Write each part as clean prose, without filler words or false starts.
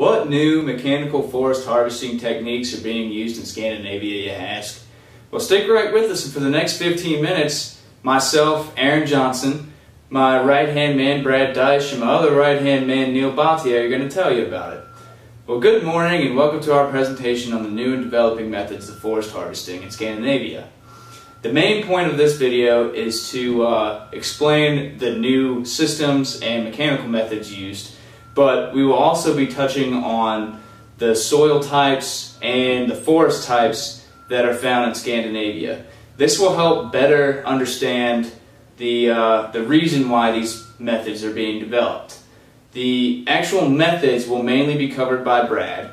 What new mechanical forest harvesting techniques are being used in Scandinavia, you ask? Well, stick right with us, and for the next 15 minutes, myself, Aaron Johnson, my right-hand man, Brad Deich, and my other right-hand man, Neil Bhatia, are going to tell you about it. Well, good morning, and welcome to our presentation on the new and developing methods of forest harvesting in Scandinavia. The main point of this video is to explain the new systems and mechanical methods used, but we will also be touching on the soil types and the forest types that are found in Scandinavia. This will help better understand the reason why these methods are being developed. The actual methods will mainly be covered by Brad.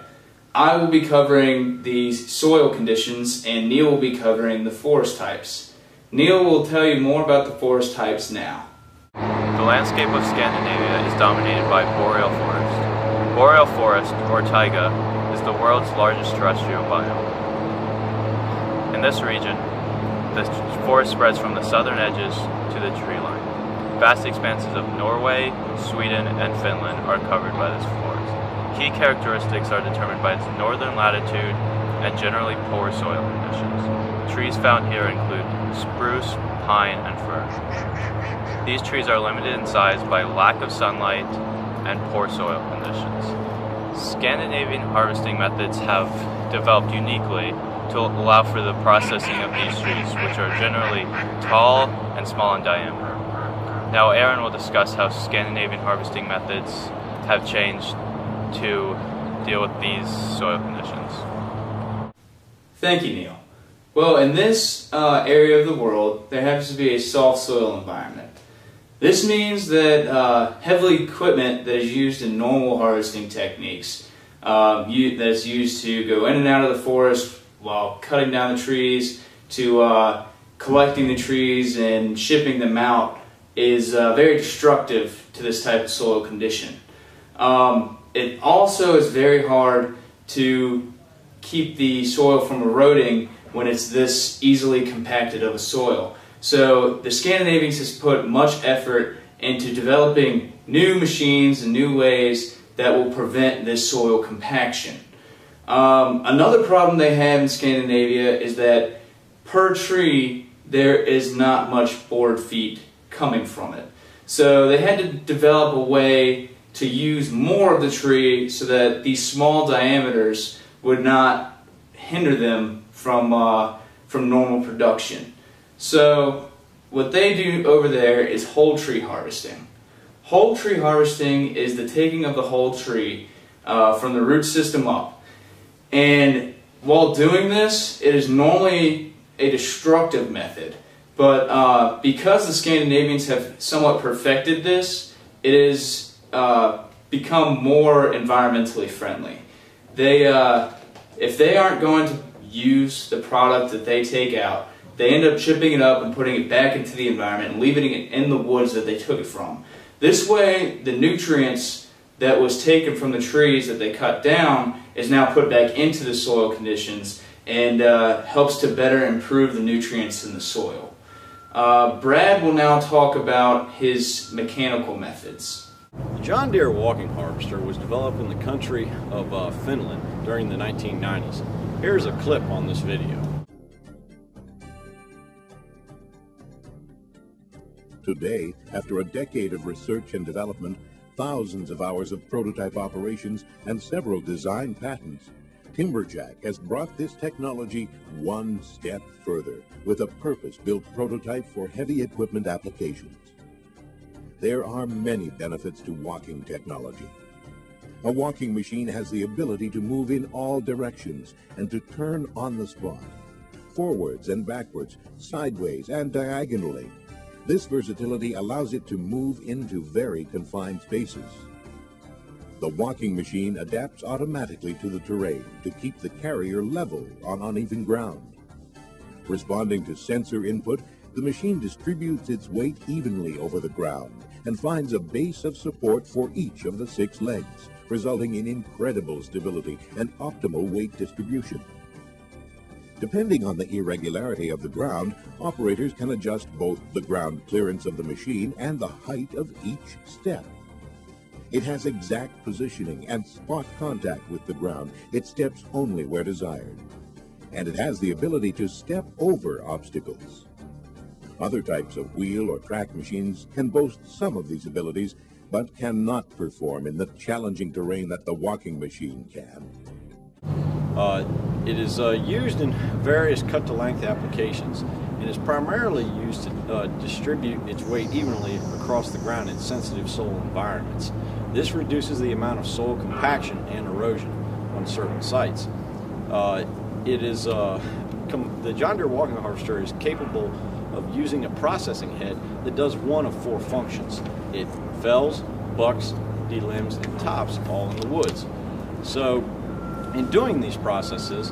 I will be covering the soil conditions, and Neil will be covering the forest types. Neil will tell you more about the forest types now. The landscape of Scandinavia is dominated by boreal forest. Boreal forest, or taiga, is the world's largest terrestrial biome. In this region, the forest spreads from the southern edges to the tree line. Vast expanses of Norway, Sweden, and Finland are covered by this forest. Key characteristics are determined by its northern latitude and generally poor soil conditions. Trees found here include spruce, pine, and fir. These trees are limited in size by lack of sunlight and poor soil conditions. Scandinavian harvesting methods have developed uniquely to allow for the processing of these trees, which are generally tall and small in diameter. Now Aaron will discuss how Scandinavian harvesting methods have changed to deal with these soil conditions. Thank you, Neil. Well, in this area of the world, there happens to be a soft soil environment. This means that heavy equipment that is used in normal harvesting techniques, that is used to go in and out of the forest while cutting down the trees, to collecting the trees and shipping them out, is very destructive to this type of soil condition. It also is very hard to keep the soil from eroding when it's this easily compacted of a soil. So the Scandinavians has put much effort into developing new machines and new ways that will prevent this soil compaction. Another problem they have in Scandinavia is that per tree there is not much board feet coming from it. So they had to develop a way to use more of the tree so that these small diameters would not hinder them from normal production. So what they do over there is whole tree harvesting. Whole tree harvesting is the taking of the whole tree from the root system up. And while doing this, it is normally a destructive method. But because the Scandinavians have somewhat perfected this, it is become more environmentally friendly. If they aren't going to use the product that they take out, they end up chipping it up and putting it back into the environment and leaving it in the woods that they took it from. This way, the nutrients that was taken from the trees that they cut down is now put back into the soil conditions and helps to better improve the nutrients in the soil. Brad will now talk about his mechanical methods. The John Deere walking harvester was developed in the country of Finland during the 1990s. Here's a clip on this video. Today, after a decade of research and development, thousands of hours of prototype operations, and several design patents, Timberjack has brought this technology one step further with a purpose-built prototype for heavy equipment applications. There are many benefits to walking technology. A walking machine has the ability to move in all directions and to turn on the spot, forwards and backwards, sideways and diagonally. This versatility allows it to move into very confined spaces. The walking machine adapts automatically to the terrain to keep the carrier level on uneven ground. Responding to sensor input, the machine distributes its weight evenly over the ground and finds a base of support for each of the 6 legs, resulting in incredible stability and optimal weight distribution. Depending on the irregularity of the ground, operators can adjust both the ground clearance of the machine and the height of each step. It has exact positioning and spot contact with the ground. It steps only where desired. And it has the ability to step over obstacles. Other types of wheel or track machines can boast some of these abilities, but cannot perform in the challenging terrain that the walking machine can. It is used in various cut-to-length applications and is primarily used to distribute its weight evenly across the ground in sensitive soil environments. This reduces the amount of soil compaction and erosion on certain sites. The John Deere walking harvester is capable of using a processing head that does one of four functions. It fells, bucks, delimbs, and tops all in the woods. So in doing these processes,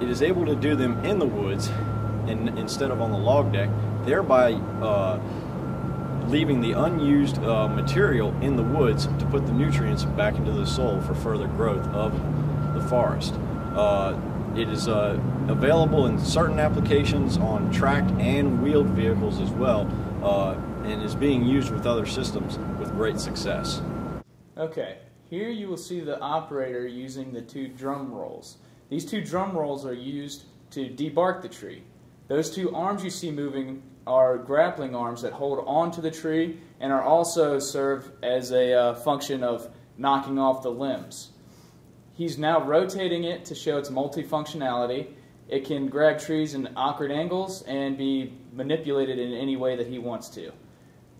it is able to do them in the woods and instead of on the log deck, thereby leaving the unused material in the woods to put the nutrients back into the soil for further growth of the forest. It is available in certain applications on tracked and wheeled vehicles as well, and is being used with other systems with great success. Okay, here you will see the operator using the two drum rolls. These two drum rolls are used to debark the tree. Those two arms you see moving are grappling arms that hold onto the tree and are also serve as a function of knocking off the limbs. He's now rotating it to show its multifunctionality. It can grab trees in awkward angles and be manipulated in any way that he wants to.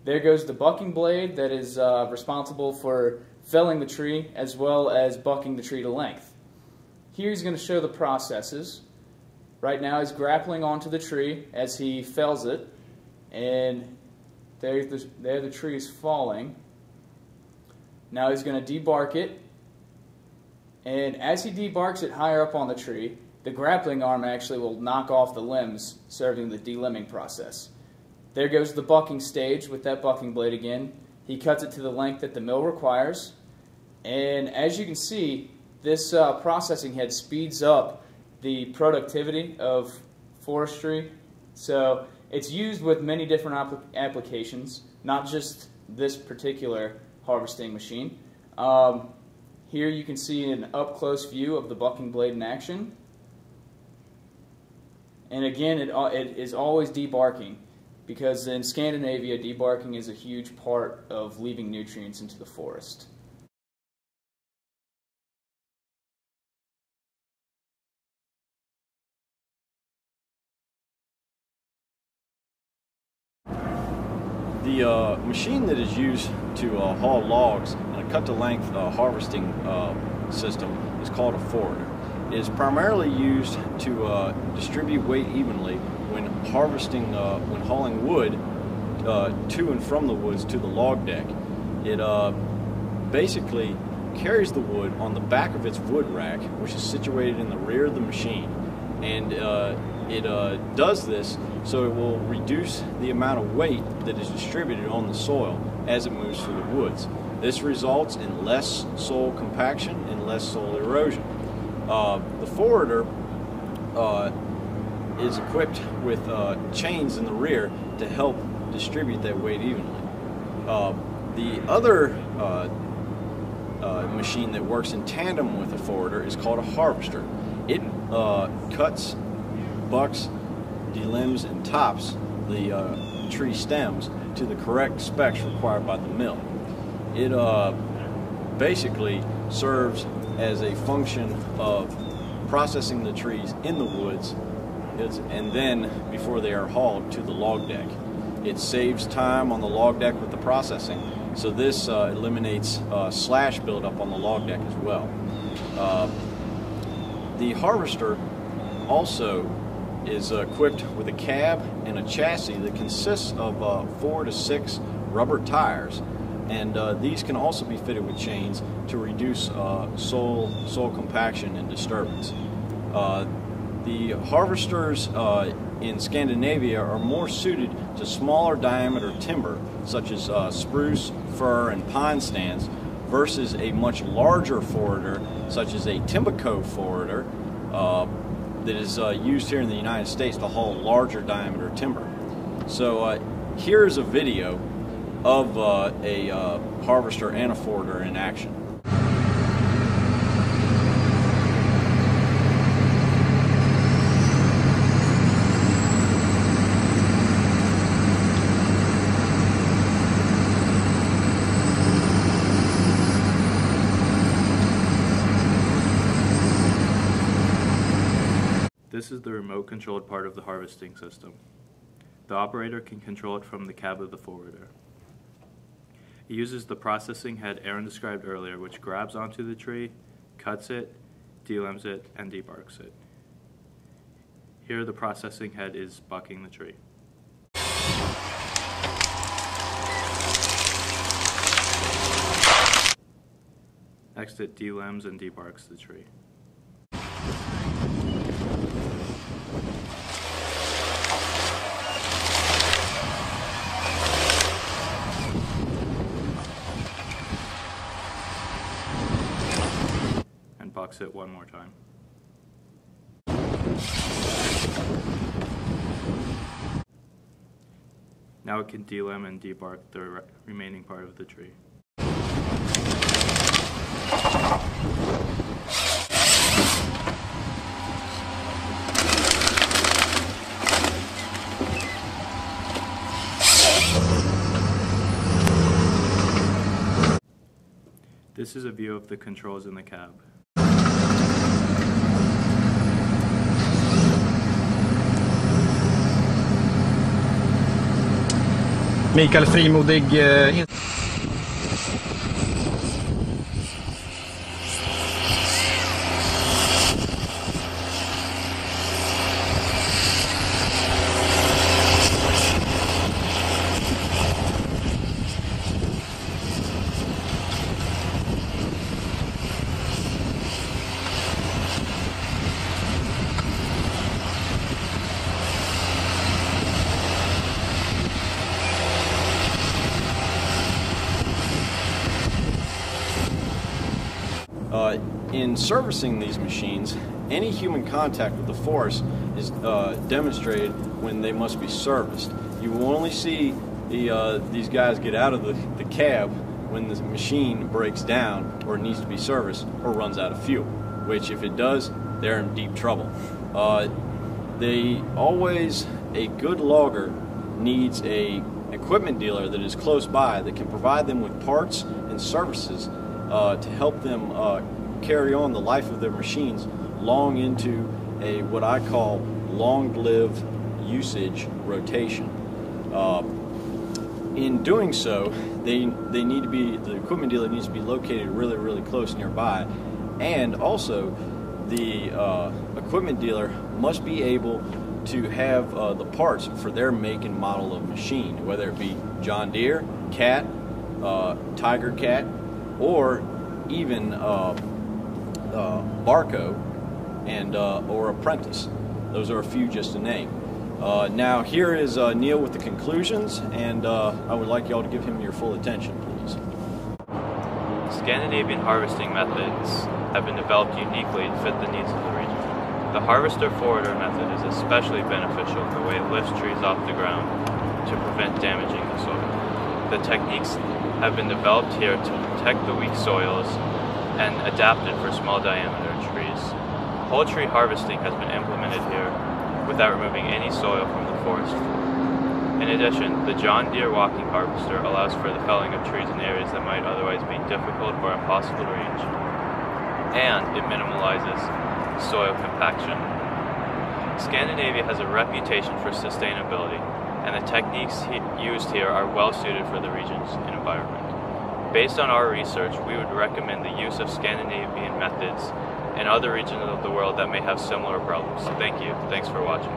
There goes the bucking blade that is responsible for felling the tree as well as bucking the tree to length. Here he's going to show the processes. Right now he's grappling onto the tree as he fells it, and there the tree is falling. Now he's going to debark it, and as he debarks it higher up on the tree, the grappling arm actually will knock off the limbs, serving the delimbing process. There goes the bucking stage with that bucking blade again. He cuts it to the length that the mill requires, and as you can see, this processing head speeds up the productivity of forestry. So it's used with many different applications, not just this particular harvesting machine. Here you can see an up-close view of the bucking blade in action. And again, it is always debarking, because in Scandinavia, debarking is a huge part of leaving nutrients into the forest. The machine that is used to haul logs in a cut-to-length harvesting system is called a forwarder. It is primarily used to distribute weight evenly when harvesting, when hauling wood to and from the woods to the log deck. It basically carries the wood on the back of its wood rack, which is situated in the rear of the machine, and it does this so it will reduce the amount of weight that is distributed on the soil as it moves through the woods. This results in less soil compaction and less soil erosion. The forwarder is equipped with chains in the rear to help distribute that weight evenly. The other machine that works in tandem with a forwarder is called a harvester. It cuts, bucks, delimbs, and tops the tree stems to the correct specs required by the mill. It basically serves as a function of processing the trees in the woods and then before they are hauled to the log deck. It saves time on the log deck with the processing, so this eliminates slash buildup on the log deck as well. The harvester also is equipped with a cab and a chassis that consists of 4 to 6 rubber tires, and these can also be fitted with chains to reduce soil compaction and disturbance. The harvesters in Scandinavia are more suited to smaller diameter timber such as spruce, fir, and pine stands versus a much larger forwarder such as a Mecahnical forwarder that is used here in the United States to haul larger diameter timber. So here's a video of a harvester and a forwarder in action. This is the remote-controlled part of the harvesting system. The operator can control it from the cab of the forwarder. It uses the processing head Aaron described earlier, which grabs onto the tree, cuts it, delimbs it, and debarks it. Here the processing head is bucking the tree. Next it delimbs and debarks the tree. Bucks it one more time. Now it can delimb and debark the remaining part of the tree. This is a view of the controls in the cab. Mikael frimodig In servicing these machines, any human contact with the force is demonstrated when they must be serviced. You will only see these guys get out of the cab when the machine breaks down or needs to be serviced or runs out of fuel, which if it does, they're in deep trouble. A good logger needs an equipment dealer that is close by that can provide them with parts and services to help them carry on the life of their machines long into what I call long-lived usage rotation. In doing so, the equipment dealer needs to be located really, really close nearby, and also the equipment dealer must be able to have the parts for their make and model of machine, whether it be John Deere, Cat, Tiger Cat, or even Barco and or Apprentice. Those are a few just to name. Now here is Neil with the conclusions, and I would like y'all to give him your full attention, please. Scandinavian harvesting methods have been developed uniquely to fit the needs of the region. The harvester-forwarder method is especially beneficial in the way it lifts trees off the ground to prevent damaging the soil. The techniques have been developed here to protect the weak soils and adapted for small diameter trees. Whole tree harvesting has been implemented here without removing any soil from the forest floor. In addition, the John Deere walking harvester allows for the felling of trees in areas that might otherwise be difficult or impossible to reach, and it minimalizes soil compaction. Scandinavia has a reputation for sustainability, and the techniques used here are well suited for the region's environment. Based on our research, we would recommend the use of Scandinavian methods in other regions of the world that may have similar problems. Thank you. Thanks for watching.